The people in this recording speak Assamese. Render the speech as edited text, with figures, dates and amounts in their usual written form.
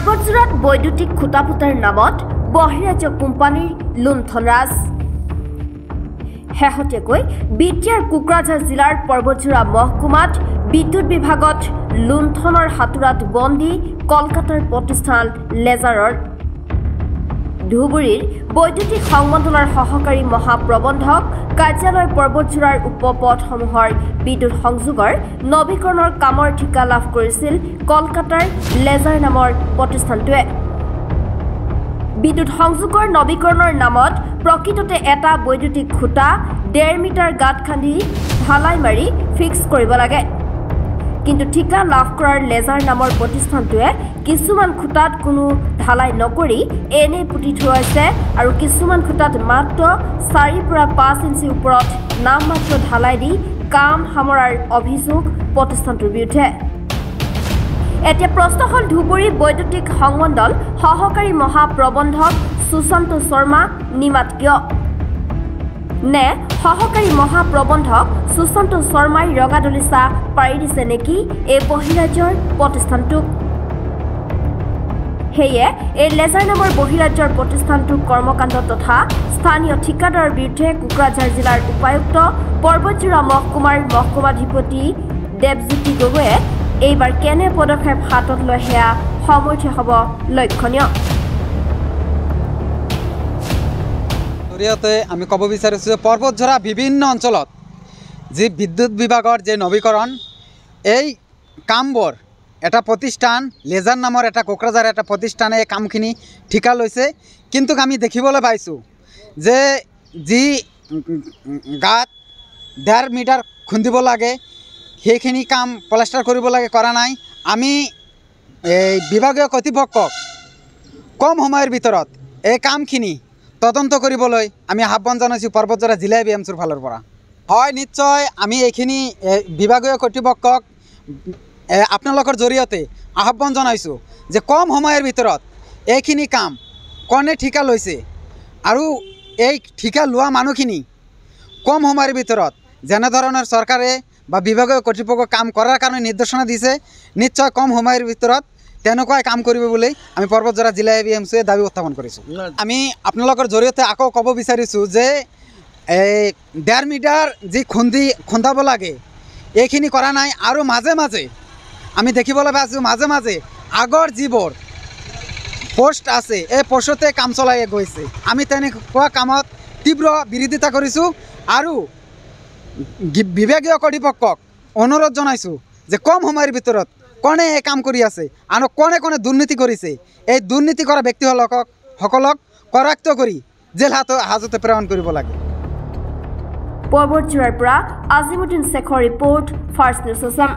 পৰ্বতজোৰাত বৈদ্যুতিক খুঁটা পুতাৰ নামত বহিৰাজ্য কোম্পানীৰ লুণ্ঠনৰাজ। শেহতীয়াকৈ বিটিআৰ কোকৰাঝাৰ জিলাৰ পৰ্বতজোৰা মহকুমাত বিদ্যুৎ বিভাগত লুণ্ঠনৰ হাতোৰাত বন্দী কলকাতাৰ প্ৰতিষ্ঠান লেজাৰৰ। ধুবুৰীৰ বৈদ্যুতিক সংমণ্ডলৰ সহকাৰী মহাপ্ৰবন্ধক কাৰ্যালয় পৰ্বতজোৰাৰ উপপথসমূহৰ বিদ্যুৎ সংযোগৰ নৱীকৰণৰ কামৰ ঠিকা লাভ কৰিছিল কলকাতাৰ লেজাৰ নামৰ প্ৰতিষ্ঠানটোৱে। বিদ্যুৎ সংযোগৰ নৱীকৰণৰ নামত প্ৰকৃততে এটা বৈদ্যুতিক খুঁটা 1.5 মিটাৰ গাঁত খান্দি ঢালাই মাৰি ফিক্স কৰিব লাগে। কিন্তু ঠিকা লাভ কৰাৰ লেজাৰ নামৰ প্ৰতিষ্ঠানটোৱে কিছুমান খুঁটাত কোনো ঢালাই নকৰি এনে পুতি থৈছে আৰু কিছুমান খুঁটাত মাত্ৰ 4 পৰা 5 ইঞ্চি ওপৰত নামমাত্ৰ ঢালাই দি কাম সামৰাৰ অভিযোগ প্ৰতিষ্ঠানটোৰ বিৰুদ্ধে। এতিয়া প্ৰশ্ন হ'ল ধুবুৰী বৈদ্যুতিক সংমণ্ডল সহকাৰী মহাপ্ৰবন্ধক সুশান্ত শৰ্মা নিমাত কিয়? নে সহকাৰী মহাপ্ৰবন্ধক সুশান্ত শৰ্মাই ৰঙা দলিচা পাৰি দিছে নেকি এই বহিৰাজ্যৰ প্ৰতিষ্ঠানটোক? সেয়ে এই লেজাৰ নামৰ বহিৰাজ্যৰ প্ৰতিষ্ঠানটোৰ কৰ্মকাণ্ড তথা স্থানীয় ঠিকাদাৰৰ বিৰুদ্ধে কোকৰাঝাৰ জিলাৰ উপায়ুক্ত পৰ্বতজোৰা মহকুমাৰ মহকুমাধিপতি দেৱজ্যোতি গগৈয়ে এইবাৰ কেনে পদক্ষেপ হাতত লয় সেয়া সমৰ্থ্য হ'ব লক্ষণীয়। জৰিয়তে আমি ক'ব বিচাৰিছোঁ যে পৰ্বতজোৰা বিভিন্ন অঞ্চলত যি বিদ্যুৎ বিভাগৰ যে নৱীকৰণ এই কামবোৰ এটা প্ৰতিষ্ঠান লেজাৰ নামৰ এটা কোকৰাঝাৰ এটা প্ৰতিষ্ঠানে এই কামখিনি ঠিকা লৈছে। কিন্তু আমি দেখিবলৈ পাইছোঁ যে যি গাঁত 1.5 মিটাৰ খুন্দিব লাগে সেইখিনি কাম প্লাষ্টাৰ কৰিব লাগে কৰা নাই। আমি এই বিভাগীয় কৰ্তৃপক্ষক কম সময়ৰ ভিতৰত এই কামখিনি তদন্ত কৰিবলৈ আমি আহ্বান জনাইছোঁ পৰ্বতজোৰা জিলা BMCৰ ফালৰ পৰা। হয়, নিশ্চয় আমি এইখিনি বিভাগীয় কৰ্তৃপক্ষক আপোনালোকৰ জৰিয়তে আহ্বান জনাইছোঁ যে কম সময়ৰ ভিতৰত এইখিনি কাম কোনে ঠিকা লৈছে আৰু এই ঠিকা লোৱা মানুহখিনি কম সময়ৰ ভিতৰত যেনেধৰণৰ চৰকাৰে বা বিভাগীয় কৰ্তৃপক্ষক কাম কৰাৰ কাৰণে নিৰ্দেশনা দিছে নিশ্চয় কম সময়ৰ ভিতৰত তেনেকুৱাই কাম কৰিব বুলি আমি পৰ্বতজোৰা জিলা BMCয়ে দাবী উত্থাপন কৰিছোঁ। আমি আপোনালোকৰ জৰিয়তে আকৌ ক'ব বিচাৰিছোঁ যে এই 1.5 মিটাৰ যি খুন্দাব লাগে এইখিনি কৰা নাই আৰু মাজে মাজে আমি দেখিবলৈ পাইছোঁ মাজে মাজে আগৰ যিবোৰ পোষ্ট আছে এই পোষ্টতে কাম চলাই গৈছে। আমি তেনেকুৱা কামত তীব্ৰ বিৰোধিতা কৰিছোঁ আৰু বিভাগীয় কৰ্তৃপক্ষক অনুৰোধ জনাইছোঁ যে কম সময়ৰ ভিতৰত কোনে এই কাম কৰি আছে আৰু কোনে কোনে দুৰ্নীতি কৰিছে এই দুৰ্নীতি কৰা ব্যক্তিসকলক কৰায়ত্ব কৰি জেল হাজতে প্ৰেৰণ কৰিব লাগে। পৰ্বতজোৰাৰ পৰা Azimuddin Shekhar report, first news Assam.